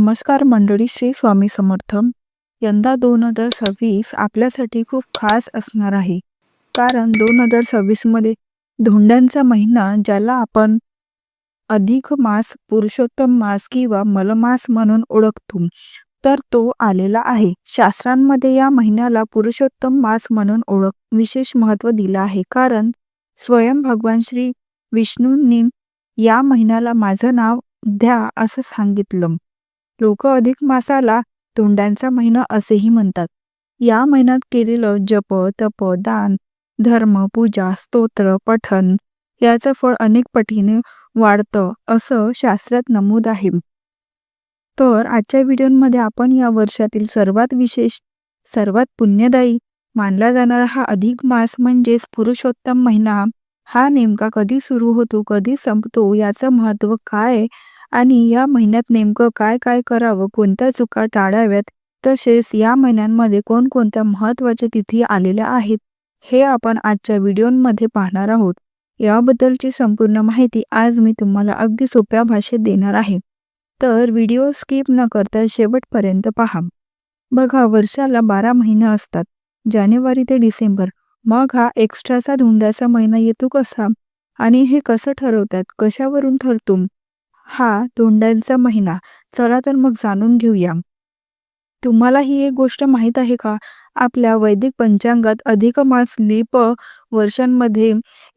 नमस्कार मंडळी, श्री स्वामी समर्थ. यंदा 2026 आपल्यासाठी खूप खास असणार आहे. कारण 2026 मध्ये धोंड्यांचा महिना, ज्याला आपण अधिक मास, पुरुषोत्तम मास किंवा मलमास म्हणून ओळखतो, तर तो आलेला आहे. शास्त्रांमध्ये या महिन्याला पुरुषोत्तम मास म्हणून विशेष महत्त्व दिलं आहे. कारण स्वयं भगवान श्री विष्णूंनी या महिन्याला माझं नाव द्या असं सांगितलं. लोक अधिक मासाला धोंड्यांचा महिना असेही म्हणतात. या महिन्यात केलेलं जप, तप, दान, धर्म, पूजा, स्तोत्र, पठण याचं फळ अनेक पटीने वाढतं असं शास्त्रात नमूद आहे. तर आजच्या व्हिडिओमध्ये आपण या वर्षातील सर्वात विशेष, सर्वात पुण्यदायी मानला जाणारा हा अधिक मास म्हणजेच पुरुषोत्तम महिना हा नेमका कधी सुरू होतो, कधी संपतो, याचं महत्त्व काय आणि या महिन्यात नेमकं काय काय करावं, कोणत्या चुका टाळाव्यात, तसेच या महिन्यांमध्ये कोणकोणत्या महत्त्वाच्या तिथी आलेल्या आहेत, हे आपण आजच्या व्हिडिओमध्ये पाहणार आहोत. याबद्दलची संपूर्ण माहिती आज मी तुम्हाला अगदी सोप्या भाषेत देणार आहे. तर व्हिडिओ स्किप न करता शेवटपर्यंत पहा. बघा, वर्षाला 12 महिने असतात, जानेवारी ते डिसेंबर. मग हा एक्स्ट्राचा धोंड्याचा महिना येतो कसा आणि हे कसं ठरवतात, कशावरून ठरतो हा धोंड्यांचा महिना? चला तर मग जाणून घेऊया. तुम्हाला ही एक गोष्ट माहीत आहे का? आपल्या वैदिक पंचांगात अधिक मास लीप वर्षांमध्ये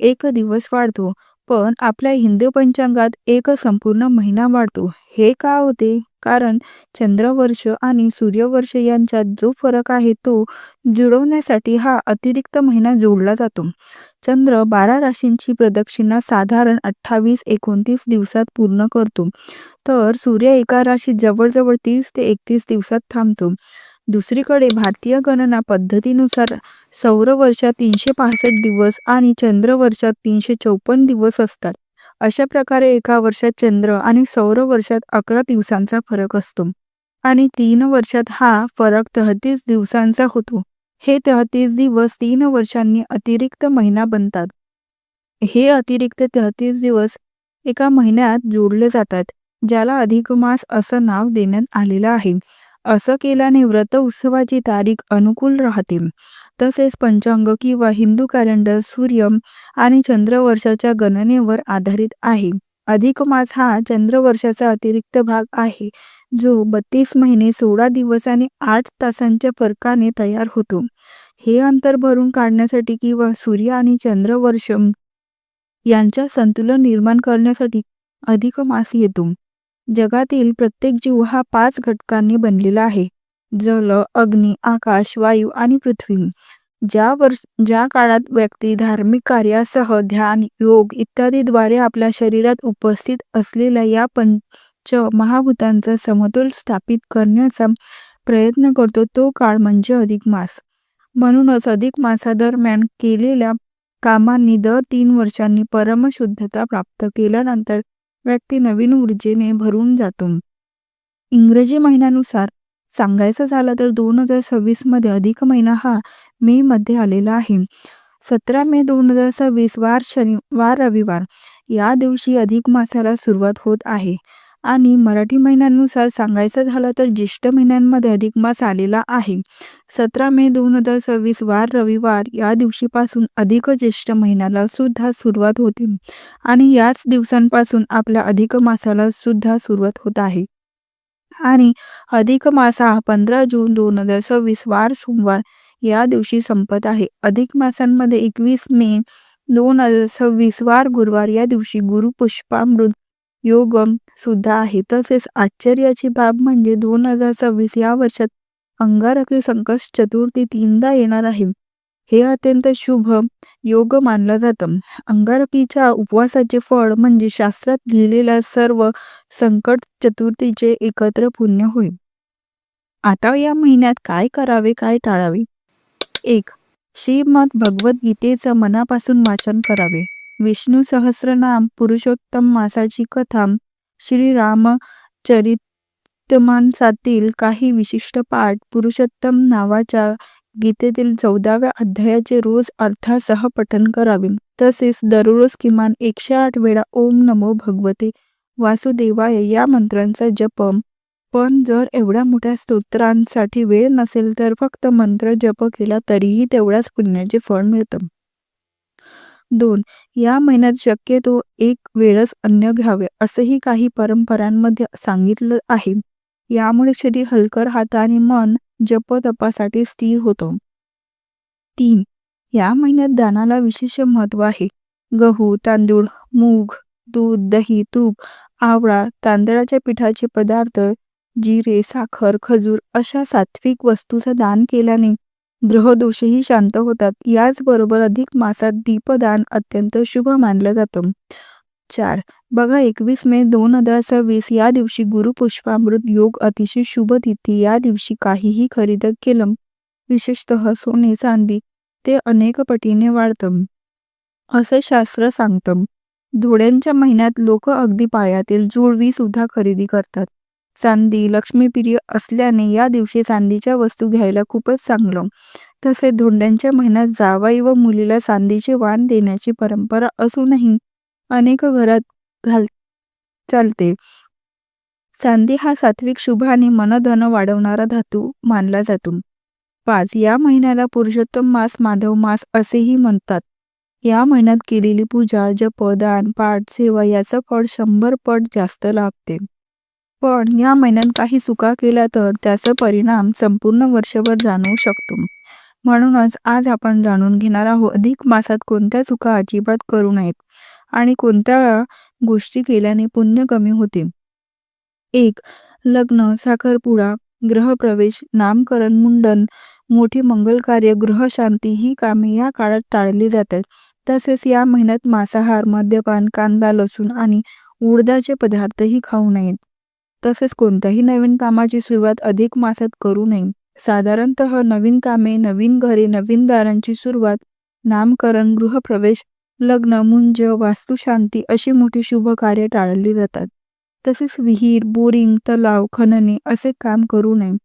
एक दिवस वाढतो, पण आपल्या हिंदू पंचांगात एक संपूर्ण महिना वाढतो. हे का होते? कारण चंद्रवर्ष आणि सूर्यवर्ष यांच्यात जो फरक आहे तो जुळवण्यासाठी हा अतिरिक्त महिना जोडला जातो. चंद्र 12 राशींची प्रदक्षिणा साधारण 28-29 दिवसात पूर्ण करतो, तर सूर्य एका राशीत जवळजवळ 30 ते 31 दिवसात थांबतो. दुसरीकडे भारतीय गणना पद्धतीनुसार सौर वर्षात 365 दिवस आणि चंद्र वर्षात 354 दिवस असतात. अशा प्रकारे एका वर्षात चंद्र आणि सौर वर्षात 11 दिवसांचा फरक असतो आणि 3 वर्षात हा फरक 33 दिवसांचा होतो. हे 33 दिवस 3 वर्षांनी अतिरिक्त महिना बनतात. हे अतिरिक्त 33 दिवस एका महिन्यात जोडले जातात, ज्याला अधिक मास असं नाव देण्यात आलेलं आहे. असं केल्याने व्रत उत्सवाची तारीख अनुकूल राहते. तसेच पंचांग किंवा हिंदू कॅलेंडर सूर्य आणि चंद्रवर्षाच्या गणनेवर आधारित आहे. अधिक मास हा चंद्रवर्षाचा अतिरिक्त भाग आहे, जो 32 महिने 16 दिवस आणि 8 तासांच्या फरकाने तयार होतो. हे अंतर भरून काढण्यासाठी किंवा सूर्य आणि चंद्रवर्ष यांच्या संतुलन निर्माण करण्यासाठी अधिक मास येतो. जगातील प्रत्येक जीव हा 5 घटकांनी बनलेला आहे: जल, अग्नी, आकाश, वायू आणि पृथ्वी. ज्या काळात व्यक्ती धार्मिक कार्यासह ध्यान, योग इत्यादीद्वारे आपल्या शरीरात उपस्थित असलेल्या या पंच महाभूतांचा समतोल स्थापित करण्याचा प्रयत्न करतो, तो काळ म्हणजे अधिक मास. म्हणूनच अधिक मासादरम्यान केलेल्या कामांनी दर 3 वर्षांनी परमशुद्धता प्राप्त केल्यानंतर व्यक्ती नवीन ऊर्जेने भरून जातो. इंग्रजी महिन्यानुसार सांगायचं झालं तर 2026 मध्ये अधिक महिना हा मे मध्ये आलेला आहे. 17 मे 2026 वार रविवार या दिवशी अधिक मासाला सुरुवात होत आहे आणि मराठी महिन्यानुसार सांगायचं झालं तर ज्येष्ठ महिन्यांमध्ये अधिक मास आलेला आहे. 17 मे 2026 वार रविवार या दिवशीपासून अधिक ज्येष्ठ महिन्याला सुद्धा सुरुवात होते आणि याच दिवसांपासून आपल्या अधिक मासाला सुद्धा सुरुवात होत आहे. आणि अधिक मास हा 15 जून 2026 वार सोमवार या दिवशी संपत आहे. अधिक मासांमध्ये 21 मे 2026 वार गुरुवार या दिवशी गुरु पुष्पामृत योग सुद्धा आहे. तसेच आश्चर्याची बाब म्हणजे 2026 या वर्षात अंगारकी संकष्ट चतुर्थी 3दा येणार आहे. हे अत्यंत शुभ योग मानलं जातं. अंगारकीच्या उपवासाचे फळ म्हणजे शास्त्रात लिहिलेल्या सर्व संकट चतुर्थीचे एकत्र पुण्य होय. आता या महिन्यात काय करावे, काय टाळावे? 1. श्रीमद भगवद्गीतेचं मनापासून वाचन करावे. विष्णू सहस्रनाम, पुरुषोत्तम मासाची कथा, श्रीरामचरितमानसातील काही विशिष्ट पाठ, पुरुषोत्तम नावाच्या गीतेतील 14व्या अध्यायाचे रोज अर्थासह पठण करावे. तसेच दररोज किमान 108 वेळा ओम नमो भगवते वासुदेवाय या मंत्रांचा जप पण जर एवढ्या मोठ्या स्तोत्रांसाठी वेळ नसेल तर फक्त मंत्र जप केला तरीही तेवढ्याच पुण्याचे फळ मिळतं. 2. या महिन्यात शक्यतो एक वेळच अन्न घ्यावे असंही काही परंपरांमध्ये सांगितलं आहे. यामुळे शरीर हलकं राहतं आणि मन जप-तपासाठी स्थिर होतं. 3. या महिन्यात दानाला विशेष महत्त्व आहे. गहू, तांदूळ, मूग, दूध, दही, तूप, आवळा, तांदळाच्या पिठाचे पदार्थ, जिरे, साखर, खजूर अशा सात्विक वस्तूचं दान केल्याने ग्रहदोषही शांत होतात. याचबरोबर अधिक मासात दीपदान अत्यंत शुभ मानलं जातं. 4. बघा 21 मे 2026 या दिवशी गुरुपुष्पामृत योग अतिशय शुभ तिथी. या दिवशी काहीही खरेदी केलं, विशेषतः सोने, चांदी, ते अनेक पटीने वाढतं, असं शास्त्र सांगतं. धोड्यांच्या महिन्यात लोक अगदी पायातील जुळवी सुद्धा खरेदी करतात. चांदी लक्ष्मीप्रिय असल्याने या दिवशी चांदीच्या वस्तू घ्यायला खूपच चांगलं. तसे धोंड्यांच्या महिन्यात जावई व मुलीला चांदीचे वाण देण्याची परंपरा असूनही अनेक घरात चालते. चांदी हा सात्विक, शुभ आणि मनधन वाढवणारा धातू मानला जातो. 5. या महिन्याला पुरुषोत्तम मास, माधव मास असेही म्हणतात. या महिन्यात केलेली पूजा, जप, दान, पाठ, सेवा याचं फळ 100 पट जास्त लाभते. पण या महिन्यात काही चुका केल्या तर त्याचा परिणाम संपूर्ण वर्षभर जाणवू शकतो. म्हणूनच आज आपण जाणून घेणार आहोत अधिक मासात कोणत्या चुका अजिबात करू नयेत आणि कोणत्या गोष्टी केल्याने पुण्य कमी होते. 1. लग्न, साखरपुडा, ग्रहप्रवेश, नामकरण, मुंडन, मोठी मंगल कार्य, ग्रहशांती ही कामे या काळात टाळली जातात. तसेच या महिन्यात मांसाहार, मद्यपान, कांदा, लसूण आणि उडदाचे पदार्थही खाऊ नयेत. तसेच कोणत्याही नवीन कामाची सुरुवात अधिक मासात करू नये. साधारणतः नवीन कामे, नवीन घरे, नवीन दारांची सुरुवात, नामकरण, गृहप्रवेश, लग्न, मुंज, वास्तुशांती अशी मोठी शुभ कार्य टाळली जातात. तसेच विहीर, बोरिंग, तलाव खणणे असे काम करू नये,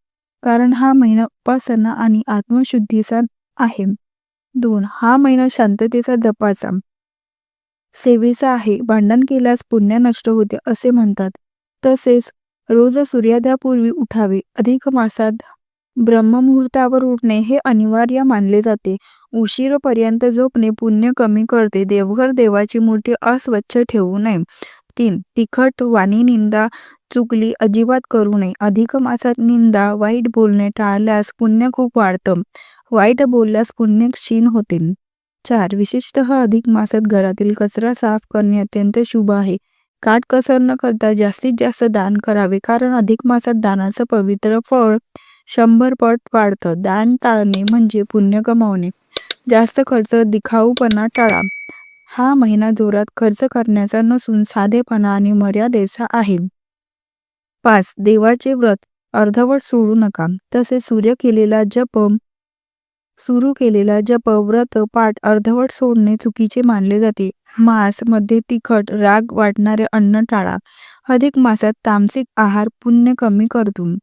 कारण हा महिना उपासना आणि आत्मशुद्धीचा आहे. 2. हा महिना शांततेचा, जपाचा, सेवेचा आहे. भांडण केल्यास पुण्य नष्ट होते असे म्हणतात. तसेच रोज सूर्योदयापूर्वी उठावे. अधिक मासात ब्रह्ममुहूर्तावर उठणे हे अनिवार्य मानले जाते. उशीरपर्यंत झोपणे पुण्य कमी करते. देवघर, देवाची मूर्ती अस्वच्छ ठेवू नये. 3. तिखट वाणी, निंदा, चुगली अजिबात करू नये. अधिक मासात निंदा, वाईट बोलणे टाळल्यास पुण्य खूप वाढतं. वाईट बोलल्यास पुण्य क्षीण होते. 4. विशेषतः अधिक मासात घरातील कचरा साफ करणे अत्यंत शुभ आहे. काटकसर न करता जास्तीत जास्त दान करावे, कारण अधिक मासात दानाचं पवित्र फळ 100 पट वाढतं. दान टाळणे म्हणजे पुण्य कमावणे. जास्त खर्च, दिखाऊपणा टाळा. हा महिना जोरात खर्च करण्याचा नसून साधेपणा आणि मर्यादेचा आहे. 5. देवाचे व्रत अर्धवट सोडू नका. तसेच सुरू केलेला जप, व्रत, पाठ अर्धवट सोडणे चुकीचे मानले जाते. मांस, मध्ये तिखट, राग वाटणारे अन्न टाळा. अधिक मासात तामसिक आहार पुण्य कमी करतो.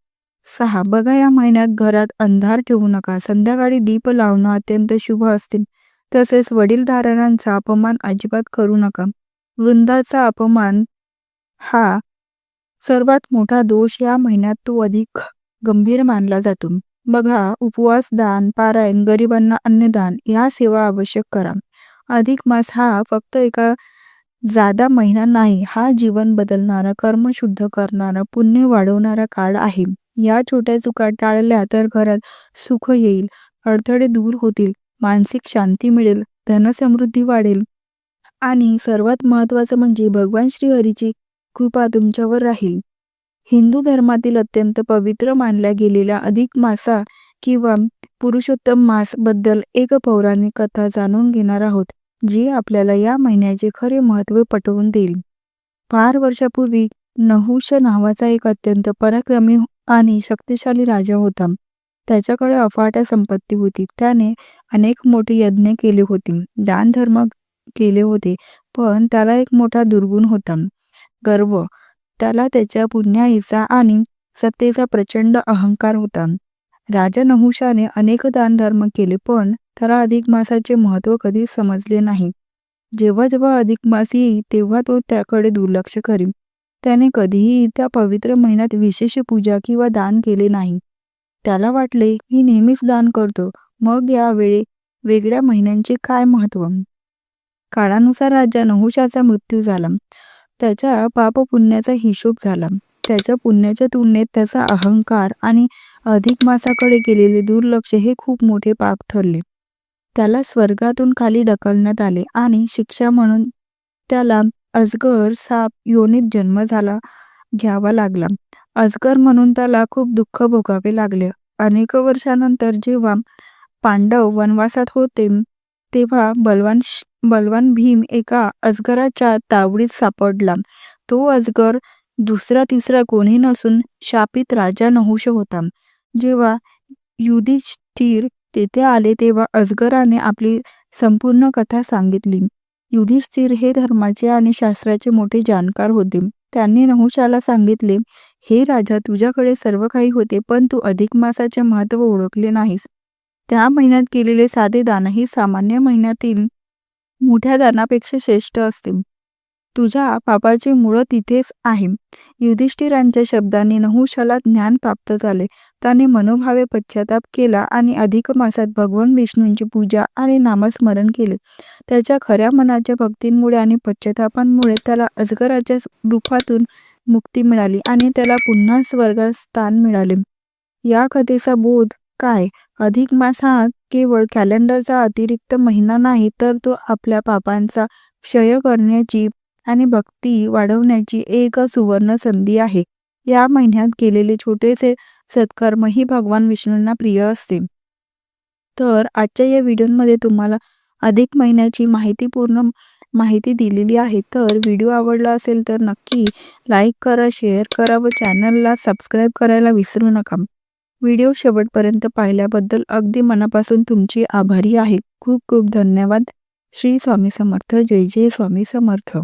6. बघा या महिन्यात घरात अंधार ठेवू नका. संध्याकाळी दीप लावणं अत्यंत शुभ असते. तसेच वडीलधाऱ्यांचा अपमान अजिबात करू नका. वृद्धांचा अपमान हा सर्वात मोठा दोष या महिन्यात तो अधिक गंभीर मानला जातो. बघा उपवास, दान, पारायण, गरिबांना अन्नदान या सेवा आवश्यक करा. अधिक मास हा फक्त एका जादा महिना नाही, हा जीवन बदलणारा, कर्म शुद्ध करणारा, पुण्य वाढवणारा काळ आहे. या छोट्या चुका टाळल्या तर घरात सुख येईल, अडथळे दूर होतील, मानसिक शांती मिळेल, धनसमृद्धी वाढेल आणि सर्वात महत्त्वाचं म्हणजे भगवान श्रीहरीची कृपा तुमच्यावर राहील. हिंदू धर्मातील अत्यंत पवित्र मानल्या गेलेल्या अधिक मासा किंवा पुरुषोत्तम मास बद्दल एक पौराणिक कथा जाणून घेणार आहोत, जी आपल्याला या महिन्याचे खरे महत्त्व पटवून देईल. फार वर्षापूर्वी नहुष नावाचा एक अत्यंत पराक्रमी आणि शक्तिशाली राजा होता. त्याच्याकडे अफाट संपत्ती होती. त्याने अनेक मोठे यज्ञ केले होते, दानधर्म केले होते, पण त्याला एक मोठा दुर्गुण होता, गर्व. त्याला त्याच्या पुण्याईचा आणि सत्तेचा प्रचंड अहंकार होता. राजा नहुषाने अनेक दानधर्म केले, पण त्याला अधिक मासाचे महत्त्व कधीच समजले नाही. जेव्हा जेव्हा अधिक मास येई तेव्हा तो त्याकडे दुर्लक्ष करी. त्याने कधीही त्या पवित्र महिन्यात विशेष पूजा किंवा दान केले नाही. त्याला वाटले, मी नेहमीच दान करतो, मग या वेगळ्या महिन्यांचे काय महत्त्व? काळानुसार राजा नहुशाचा मृत्यू झाला. त्याच्या पाप-पुण्याचा हिशोब झाला. त्याच्या पुण्याच्या तुलनेत त्याचा अहंकार आणि अधिक मासाकडे केलेले दुर्लक्ष हे खूप मोठे पाप ठरले. त्याला स्वर्गातून खाली ढकलण्यात आले आणि शिक्षा म्हणून त्याला अजगर साप योनीत जन्म घ्यावा लागला. अजगर म्हणून त्याला खूप दुःख भोगावे लागले. अनेक वर्षानंतर जेव्हा पांडव वनवासात होते, तेव्हा बलवान भीम एका अजगराच्या तावडीत सापडला. तो अजगर दुसरा तिसरा कोणी नसून शापित राजा नहुष होता. जेव्हा युधिष्ठिर तेथे आले तेव्हा अजगराने आपली संपूर्ण कथा सांगितली. युधिष्ठिर हे धर्माचे आणि शास्त्राचे मोठे जाणकार होते. त्यांनी नहुषाला सांगितले, हे राजा, तुझ्याकडे सर्व काही होते, पण तू अधिक मासाचे महत्त्व ओळखले नाहीस. त्या महिन्यात केलेले साधे दानही सामान्य महिन्यातील मोठ्या दानापेक्षा श्रेष्ठ असते. तुझ्या पापाचे मूळ तिथेच आहे. युधिष्ठिरांच्या शब्दांनी नहुषाला ज्ञान प्राप्त झाले. त्याने मनोभावे पश्चाताप केला आणि अधिक मासात भगवान विष्णूंची पूजा आणि नामस्मरण केले. त्याच्या खऱ्या मनाच्या भक्तीमुळे आणि पश्चातापामुळे त्याला अजगराच्या रूपातून मुक्ती मिळाली आणि त्याला पुन्हा स्वर्गात स्थान मिळाले. या कथेचा बोध काय? अधिक मास हा केवळ कॅलेंडरचा अतिरिक्त महिना नाही, तर तो आपल्या पापांचा क्षय करण्याची आणि भक्ती वाढवण्याची एक सुवर्ण संधी आहे. या महिन्यात केलेले छोटेसे सत्कर्मही भगवान विष्णूंना प्रिय असते. तर आजच्या या व्हिडिओमध्ये तुम्हाला अधिक महिन्याची पूर्ण माहिती दिलेली आहे. तर व्हिडिओ आवडला असेल तर नक्की लाईक करा, शेअर करा व चॅनलला सबस्क्राईब करायला विसरू नका. व्हिडिओ शेवटपर्यंत पाहिल्याबद्दल अगदी मनापासून तुमची आभारी आहे. खूप खूप धन्यवाद. श्री स्वामी समर्थ. जय जय स्वामी समर्थ.